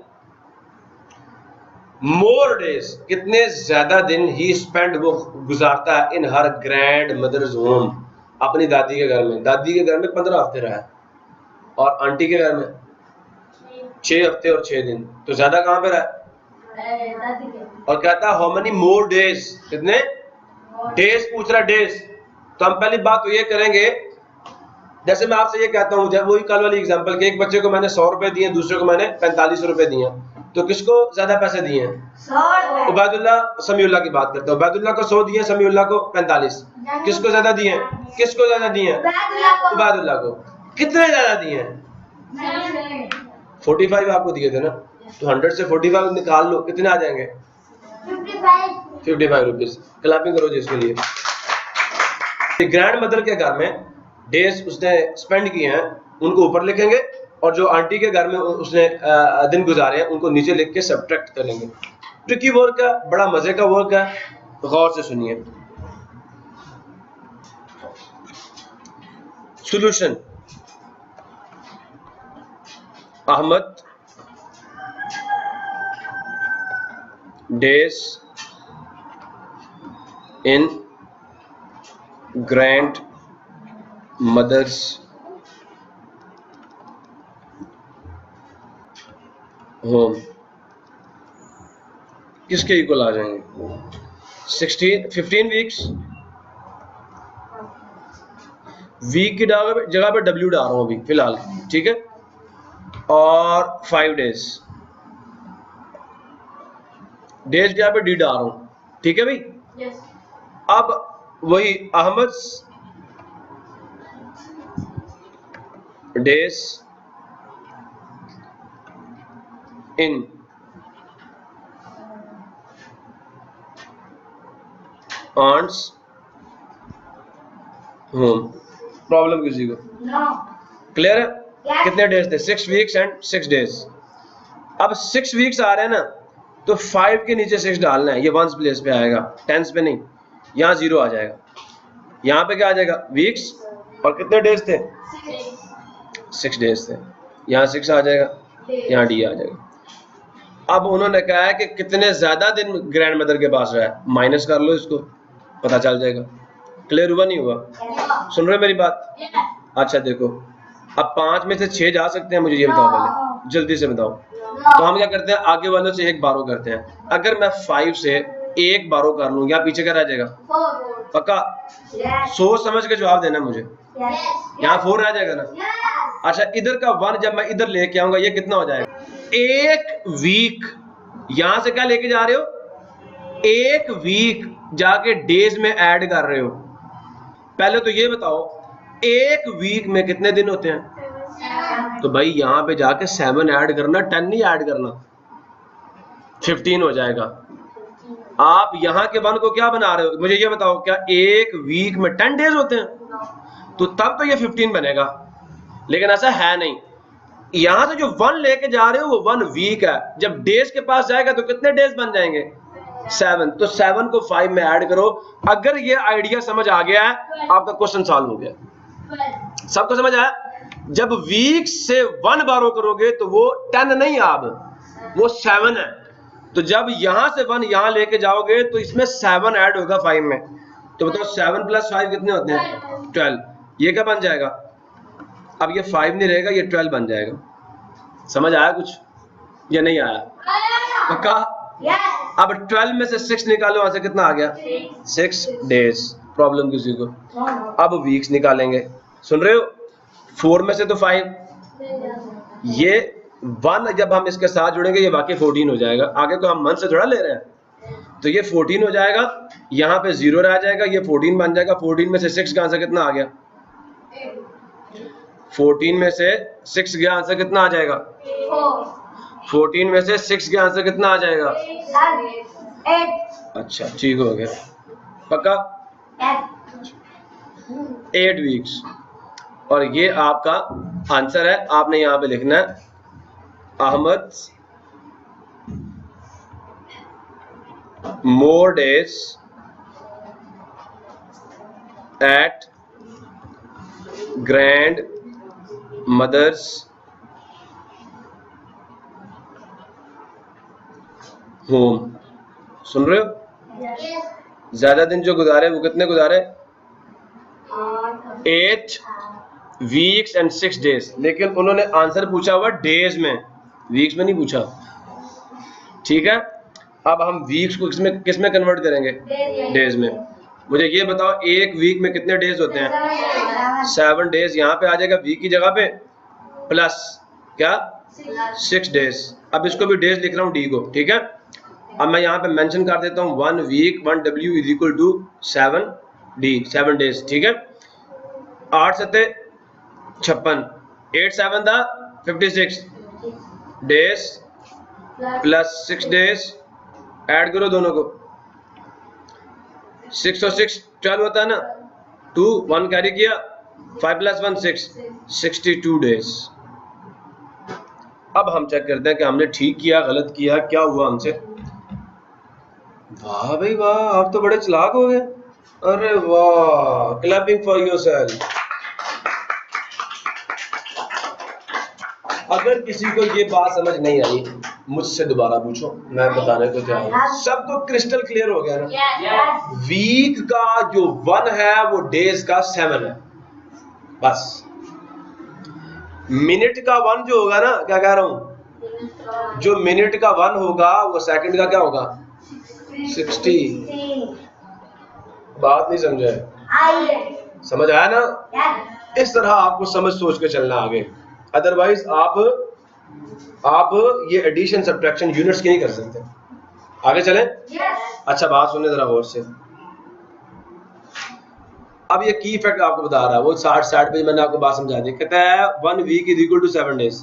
Speaker 1: मोर डेज, कितने ज्यादा दिन ही स्पेंड वो गुजारता है इन हर ग्रैंड मदर्स होम, अपनी दादी के घर में, दादी के घर में 15 हफ्ते रहा है और आंटी के घर में 6 हफ्ते और 6 दिन, तो ज्यादा कहां पे रहा है, और कहता है हाउ मेनी मोर डेज, कितने डेज पूछ रहा, डेज। तो हम पहली बात तो ये करेंगे, जैसे मैं आपसे ये कहता हूँ, जब वही कल वाली एग्जांपल के एक बच्चे को मैंने 100 रुपए दिए, दूसरे को मैंने 45 रुपए दिए, तो किसको ज्यादा पैसे दिए हैं, उबैदुल्लाह समीउल्लाह की बात करते हैं, उबैदुल्लाह को 100 दिए, समीउल्लाह को 45, किसको ज्यादा दिए, किसको ज्यादा दिए, उबैदुल्लाह को। कितने ज्यादा दिए हैं, 45 आपको दिए थे ना, तो 100 से 45 निकाल लो, कितने आ जाएंगे 55 रुपीज। क्लैपिंग करो जी इसके लिए। ग्रैंड मदर के घर में डेज उसने स्पेंड किए हैं उनको ऊपर लिखेंगे, और जो आंटी के घर में उसने दिन गुजारे हैं उनको नीचे लिख के सब्ट्रैक्ट करेंगे। ट्रिकी वर्क है, बड़ा मजे का वर्क है, गौर से सुनिए। Solution, Ahmad days in grandmother's home किसके इक्वल आ जाएंगे, 15 वीक्स, वीक की जगह पे डब्ल्यू डाल रहा हूं अभी फिलहाल, ठीक है, और 5 डेज, डेज की पे डी डाल रहा हूं, ठीक है भाई।
Speaker 2: yes.
Speaker 1: अब वही Ahmad days in aunt's home, problem किसी को
Speaker 2: no.
Speaker 1: क्लियर है?
Speaker 2: Yes.
Speaker 1: कितने डेज थे, 6 वीक्स एंड 6 डेज। अब 6 वीक्स आ रहे हैं ना, तो 5 के नीचे 6 डालना है, ये 1 प्लेस पे आएगा, 10 पे नहीं, यहाँ 0 आ जाएगा, यहाँ पे क्या आ जाएगा वीक्स, और कितने डेज थे 6 डेज थे, यहाँ 6 आ जाएगा, यहाँ डी आ जाएगा। अब उन्होंने कहा है कि कितने ज्यादा दिन ग्रैंड मदर के पास रहा है, माइनस कर लो इसको, पता चल जाएगा। क्लियर हुआ नहीं हुआ? सुन रहे मेरी बात? अच्छा देखो, अब 5 में से 6 जा सकते हैं, मुझे ये बताओ पहले, जल्दी से बताओ। तो हम क्या करते हैं, आगे वालों से एक बारो करते हैं। अगर मैं 5 से एक बारो कर लूँ, यहाँ पीछे क्या रह जाएगा? पक्का? सोच समझ के जवाब देना मुझे। यहाँ 4 रह जाएगा ना? अच्छा, इधर का 1 जब मैं इधर लेके आऊंगा, ये कितना हो जाएगा? एक वीक। यहां से क्या लेके जा रहे हो? एक वीक जाके डेज में ऐड कर रहे हो। पहले तो ये बताओ, एक वीक में कितने दिन होते हैं? तो भाई यहां पे जाके 7 ऐड करना, 10 नहीं ऐड करना, 15 हो जाएगा। आप यहाँ के 1 को क्या बना रहे हो? मुझे ये बताओ, क्या एक वीक में 10 डेज होते हैं? तो तब तो ये 15 बनेगा, लेकिन ऐसा है नहीं। यहां से जो 1 लेके जा रहे हो वो 1 वीक है। जब डेज के पास जाएगा तो कितने डेज बन जाएंगे? 7। तो 7 को 5 में ऐड करो। अगर ये आइडिया समझ आ गया है, आपका क्वेश्चन सॉल्व हो गया। सबको समझ आया? जब वीक से 1 बारो करोगे तो वो 10 नहीं, अब वो 7 है। तो जब यहां से 1 यहां लेके जाओगे तो इसमें 7 ऐड होगा 5 में। तो बताओ 7 + 5 कितने होते हैं? 12। ये क्या बन जाएगा? अब ये 5 नहीं रहेगा, ये 12 बन जाएगा। समझ आया कुछ या नहीं आया? पक्का? अब 12 में से 6 निकालो, वहां से कितना आ गया? 6 डेज। प्रॉब्लम किसी को? अब वीक्स निकालेंगे, सुन रहे हो? 4 में से तो 5, ये 1 जब हम इसके साथ जुड़ेंगे ये वाकई 14 हो जाएगा। आगे को हम मंथ से थोड़ा ले रहे हैं, तो ये 14 हो जाएगा। यहाँ पे 0 रह जाएगा, ये 14 बन जाएगा। 14 में से 6 का आंसर कितना आ गया? 14 में से 6 गया, आंसर कितना आ जाएगा? 14 में से 6 गया, आंसर कितना आ जाएगा?
Speaker 2: 8।
Speaker 1: अच्छा, ठीक हो गया। पक्का? 8 वीक्स। और ये आपका आंसर है। आपने यहाँ पे लिखना है, Ahmed more days at grandmother's home. सुन रहे हो? ज्यादा दिन जो गुजारे वो कितने गुजारे? 8 वीक्स एंड 6 डेज। लेकिन उन्होंने आंसर पूछा हुआ डेज में, वीक्स में नहीं पूछा। ठीक है, अब हम वीक्स को किस में कन्वर्ट करेंगे? डेज में। मुझे ये बताओ, एक वीक में कितने डेज होते हैं? 7 डेज। यहाँ पे आ जाएगा वीक की जगह पे प्लस क्या? 6 डेज। अब इसको भी डेज लिख रहा हूँ, डी को। ठीक है, अब मैं यहाँ पे मेंशन कर देता हूँ 1 वीक 1 W = 7 D, 7 डेज। ठीक है, 8 सत्ते 56, 8 7 दा 56 डेज प्लस 6 डेज। ऐड करो दोनों को, 6 और 6 12 होता है ना। 2 1 कैरी किया, 5 + 1 6, 62 डेज। अब हम चेक करते हैं कि हमने ठीक किया, गलत किया, क्या हुआ हमसे। वाह भाई वाह, आप तो बड़े चालाक हो गए। अरे वाह, क्लैपिंग फॉर योरसेल्फ। अगर किसी को ये बात समझ नहीं आई, मुझसे दोबारा पूछो, मैं बताने को तैयार हूं। सबको क्रिस्टल क्लियर हो गया ना? वीक का जो 1 है वो डेज का 7 है, बस। मिनट का 1 जो होगा ना, क्या कह रहा हूं, जो मिनट का 1 होगा वो सेकंड का क्या होगा? 60। बात नहीं समझे? समझ आया ना? इस तरह आपको समझ सोच के चलना आगे। अदरवाइज आप ये एडिशन सब्ट्रैक्शन यूनिट्स की नहीं कर सकते। आगे चलें? अच्छा, बात सुनने जरा गौर से। अब ये की फैक्ट आपको बता रहा है, वो 60 पे मैंने आपको बात समझा दी। कहता है 1 वीक = 7 डेज।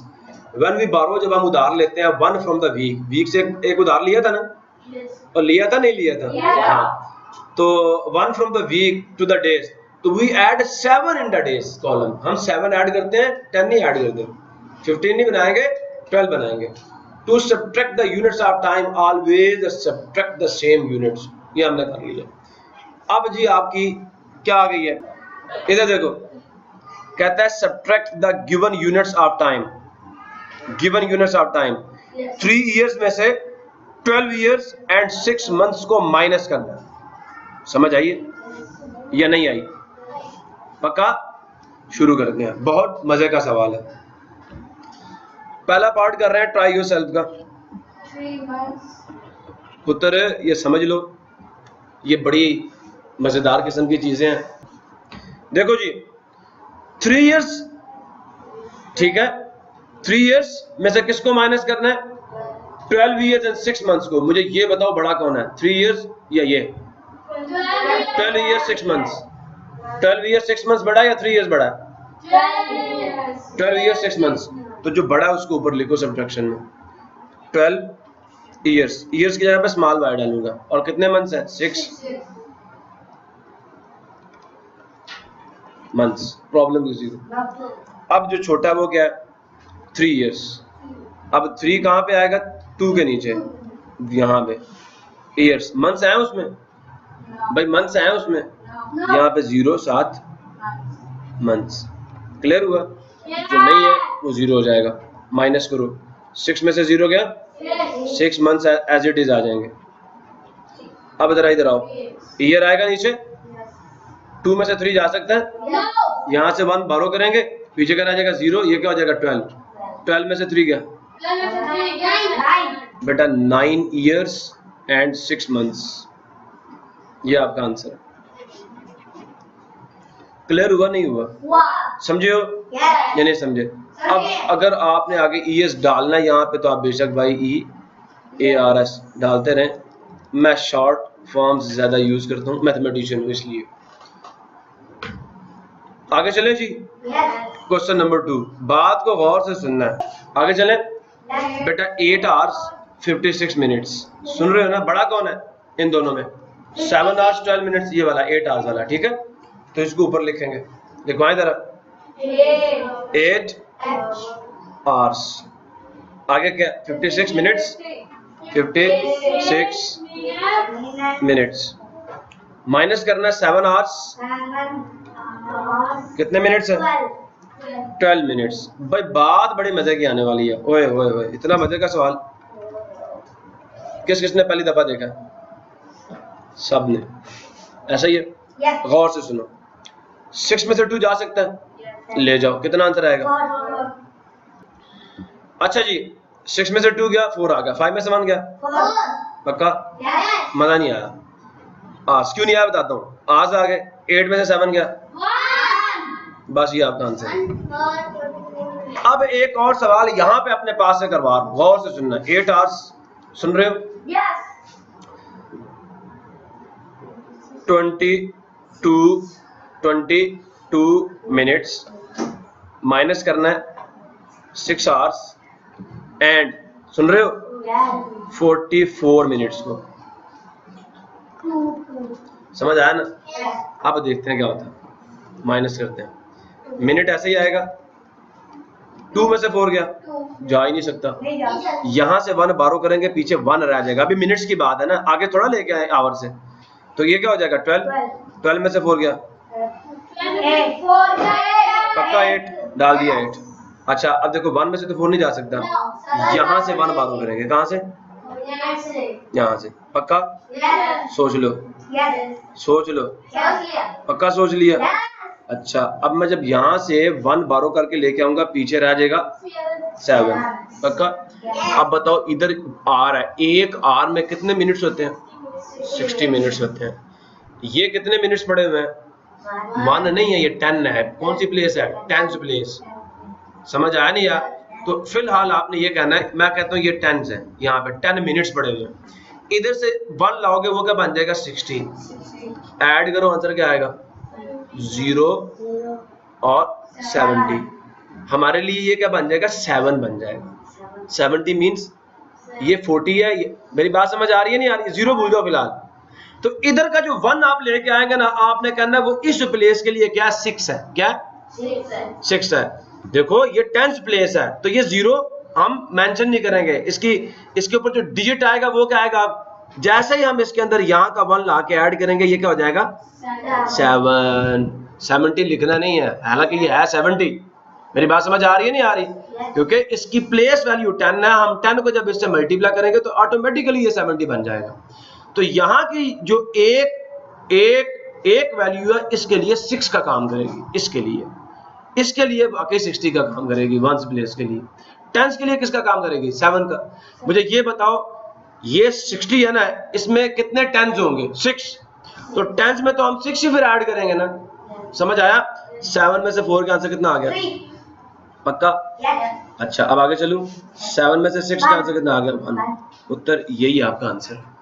Speaker 1: व्हेन वी बारो, जब हम उधार लेते हैं 1 फ्रॉम द वीक, वीक से एक उधार लिया था ना? और लिया था नहीं लिया था? हाँ। तो 1 from the week to the days, तो we add 7 in the days column. हम 7 ऐड करते हैं, 10 नहीं ऐड करते। 15 नहीं बनाएंगे, 12 बनाएंगे। To subtract the units of time, always subtract the same units. ये हमने कर लिया। अब जी आपकी क्या आ गई है, इधर देखो। कहता है subtract the given units of time. Given units of time 3 years में से 12 इयर्स एंड 6 मंथ्स को माइनस करना। समझ आइए या नहीं आई? पक्का? शुरू करते हैं। बहुत मजे का सवाल है। पहला पार्ट कर रहे हैं ट्राई योरसेल्फ का।
Speaker 2: 3 months.
Speaker 1: पुत्र ये समझ लो, ये बड़ी मजेदार किस्म की चीजें हैं। देखो जी 3 years, ठीक है, 3 years में से किसको माइनस करना है? 12 years and 6 months को। मुझे ये बताओ बड़ा कौन है, 3 years या ये? 12 years 6 months। 12 years 6 months बड़ा या 3 years बड़ा है? 12 years 6 months। तो जो बड़ा है उसको ऊपर लिखो सब्ट्रैक्शन में। 12 years, years की जगह पे स्मॉल वाई डालूंगा। और कितने मंथ्स है? 6 मंथ्स। प्रॉब्लम किसी को। अब जो छोटा है वो क्या है? 3 years। अब 3 कहाँ पे आएगा? 2 के नीचे, यहाँ पे years। मंथ्स हैं उसमें भाई, मंथ्स हैं उसमें, यहाँ पे 0 7 मंथ्स। क्लियर हुआ? जो नहीं है वो 0 हो जाएगा। माइनस करो, 6 में से 0 गया, 6 मंथ्स एज इट इज आ जाएंगे। अब इधर इधर आओ, ईयर आएगा नीचे, 2 में से 3 जा सकता है, यहाँ से 1 बारो करेंगे, पीछे का रह जाएगा 0, ये क्या हो जाएगा 12। 12 में से 3 गया बेटा 9 years and 6 months। ये आपका आंसर है। क्लियर हुआ नहीं हुआ? समझे हो या नहीं समझे? अब अगर आपने आगे ES डालना है यहाँ पे तो आप बेशक भाई EARS डालते रहें। मैं शॉर्ट फॉर्म्स ज्यादा यूज करता हूँ, मैथमेटिशियन हूँ इसलिए। आगे चले जी, क्वेश्चन नंबर 2। बात को गौर से सुनना है। आगे चले बेटा 8 hours 56 minutes। सुन रहे हो ना? बड़ा कौन है इन दोनों में? 7 hours 12 minutes ये वाला, 8 hours वाला, ठीक है। तो इसको ऊपर लिखेंगे, लिखवाएं जरा 8 hours। आगे क्या? 56 minutes, 56 minutes माइनस करना 7 hours, कितने मिनट्स है? 12 minutes। भाई बात बड़ी मजे की आने वाली है। ओए ओए ओए, इतना मजे का सवाल किस किसने पहली दफा देखा? सब ने। ऐसा ही है, गौर से सुनो। 6 में से 2 जा सकता है, ले जाओ, कितना आंसर आएगा? अच्छा जी 6 में से 2 गया, 4 आ गया। 5 में से 1 गया, पक्का? मजा नहीं आया। आज क्यों नहीं आया बताता हूँ। आज आ गए, 8 में से 7 गया, बस ये आपका आंसर है। अब एक और सवाल यहाँ पे अपने पास से करवा, गौर से सुनना। 8 hours, सुन रहे हो? 22 minutes माइनस करना है 6 hours एंड, सुन रहे हो, 44 minutes को। समझ आया ना? अब देखते हैं क्या होता है। माइनस करते हैं, मिनट ऐसे ही आएगा। 2 में से 4 गया, जा ही नहीं सकता। यहाँ से 1 बारो करेंगे, पीछे 1 रह जाएगा। अभी मिनट्स की बात है ना, आगे थोड़ा लेके आए आवर से। तो ये क्या हो जाएगा 12। 12 में से 4 गया, पक्का 8 डाल दिया 8। अच्छा अब देखो 1 में से तो 4 नहीं जा सकता, यहाँ से 1 बारो करेंगे। कहाँ से? यहाँ से, पक्का? सोच लो, सोच लो, पक्का सोच लिया? अच्छा अब मैं जब यहाँ से 1 बारो करके लेके आऊंगा, पीछे रह जाएगा 7, पक्का? अब बताओ इधर आर है, एक आर में कितने मिनट्स होते हैं? 60 मिनट्स होते हैं। ये कितने मिनट्स पड़े हुए हैं? 1 नहीं है, ये 10 है। कौन सी प्लेस है? 10th place. समझ आया नहीं यार? तो फिलहाल आपने ये कहना है, मैं कहता हूँ ये 10 है, यहाँ पे 10 मिनट्स पड़े हुए हैं। इधर से 1 लाओगे, वो क्या बन जाएगा? 60। ऐड करो, आंसर क्या आएगा? 0 और 70। हमारे लिए ये क्या बन जाएगा? 7 बन जाएगा। 70 मीन्स ये 40 है। ये मेरी बात समझ आ रही है नहीं आ रही? 0 भूल जाओ फिलहाल। तो इधर का जो 1 आप लेके आएंगे ना, आपने कहना वो इस प्लेस के लिए क्या? 6 है। क्या? 6 है। देखो ये 10th प्लेस है, तो ये 0 हम मेंशन नहीं करेंगे। इसके ऊपर जो डिजिट आएगा वो क्या आएगा? जैसे ही हम इसके अंदर यहाँ का 1 ला के ऐड करेंगे, ये क्या हो जाएगा? 7। 70 लिखना नहीं है, हालांकि ये है 70। मेरी बात समझ आ रही है नहीं आ रही? क्योंकि इसकी प्लेस वैल्यू 10 है, हम 10 को जब इससे मल्टीप्लाई करेंगे तो ऑटोमेटिकली ये 70 बन जाएगा। तो यहाँ की जो एक वैल्यू है, इसके लिए 6 का काम करेगी। इसके लिए इसके लिए वाकई 60 का काम करेगी वंस प्लेस के लिए। टेंस के लिए किसका काम करेगी? 7 का। मुझे ये बताओ, ये 60 है ना, इसमें कितने टेंस होंगे? 6। तो टेंस में तो हम 6 ही फिर ऐड करेंगे ना, समझ आया? 7 में से 4 का आंसर कितना आ गया? पक्का? अच्छा, अब आगे चलूं। 7 में से 6 का आंसर कितना आ गया? 1। उत्तर यही आपका आंसर है।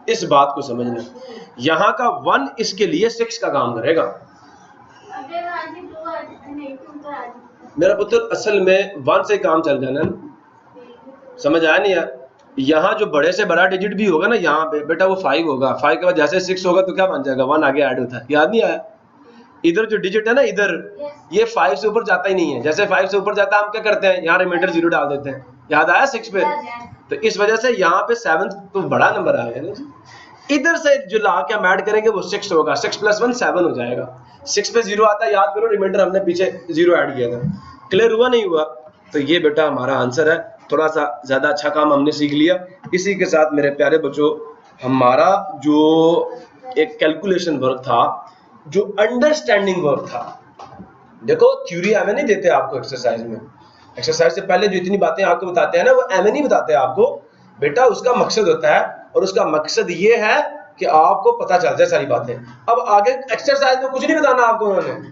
Speaker 1: इस बात को समझना, यहाँ का 1 इसके लिए 6 का काम करेगा। मेरा पुत्र असल में 1 से काम चल जाना, समझ आया नहीं यार? यहाँ जो बड़े से बड़ा डिजिट भी होगा ना, यहाँ पे बेटा वो 5 होगा। 5 के बाद जैसे 6 होगा तो क्या बन जाएगा? 1 आगे ऐड होता है। याद नहीं आया? इधर जो डिजिट है ना, इधर ये 5 से ऊपर जाता ही नहीं है। जैसे 5 से ऊपर जाता है हम क्या करते हैं? यहाँ रिमाइंडर 0 डाल देते हैं। याद आया 6 पे? तो इस वजह से यहाँ पे 7 तो बड़ा नंबर आ गया ना जी। इधर से जो ला के हम ऐड करेंगे वो 6 होगा। 6 + 1 7 हो जाएगा। 6 पे 0 आता है, याद करो, रिमाइंडर हमने पीछे 0 ऐड किया था। क्लियर हुआ नहीं हुआ? तो ये बेटा हमारा आंसर है। थोड़ा सा ज्यादा अच्छा काम हमने सीख लिया। इसी के साथ मेरे प्यारे बच्चों, हमारा जो एक कैलकुलेशन वर्क था, जो अंडरस्टैंडिंग वर्क था, देखो थ्योरी एमए नहीं देते आपको एक्सरसाइज में। एक्सरसाइज से पहले जो इतनी बातें आपको बताते हैं ना, वो एमए नहीं बताते आपको बेटा। उसका मकसद होता है, और उसका मकसद ये है कि आपको पता चल जाए सारी बातें। अब आगे एक्सरसाइज में कुछ नहीं बताना आपको उन्होंने।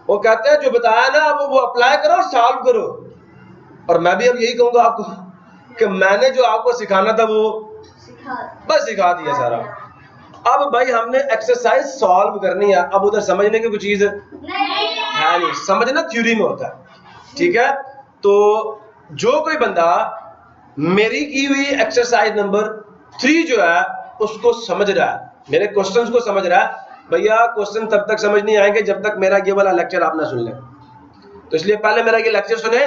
Speaker 1: वो कहते हैं जो बताया ना वो अप्लाई करो और सॉल्व करो। और मैं भी अब यही कहूंगा आपको कि मैंने जो आपको सिखाना था वो बस सिखा दिया सारा। अब भाई हमने एक्सरसाइज सॉल्व करनी है। अब उधर समझने की कोई चीज है नहीं, समझना थ्योरी में होता है। ठीक है, तो जो कोई बंदा मेरी की हुई एक्सरसाइज नंबर 3 जो है उसको समझ रहा है, मेरे क्वेश्चंस को समझ रहा है, भैया क्वेश्चन तब तक समझ नहीं आएंगे जब तक मेरा ये वाला लेक्चर आप ना सुन लें। तो इसलिए पहले मेरा ये लेक्चर सुने,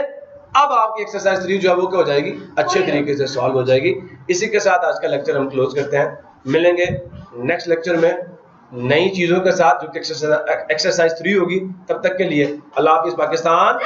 Speaker 1: अब आपकी एक्सरसाइज 3 जो है वो क्या हो जाएगी? अच्छे तरीके से सॉल्व हो जाएगी। इसी के साथ आज का लेक्चर हम क्लोज करते हैं। मिलेंगे नेक्स्ट लेक्चर में नई चीजों के साथ, जो कि एक्सरसाइज 3 होगी। तब तक के लिए अल्लाह हाफिज पाकिस्तान।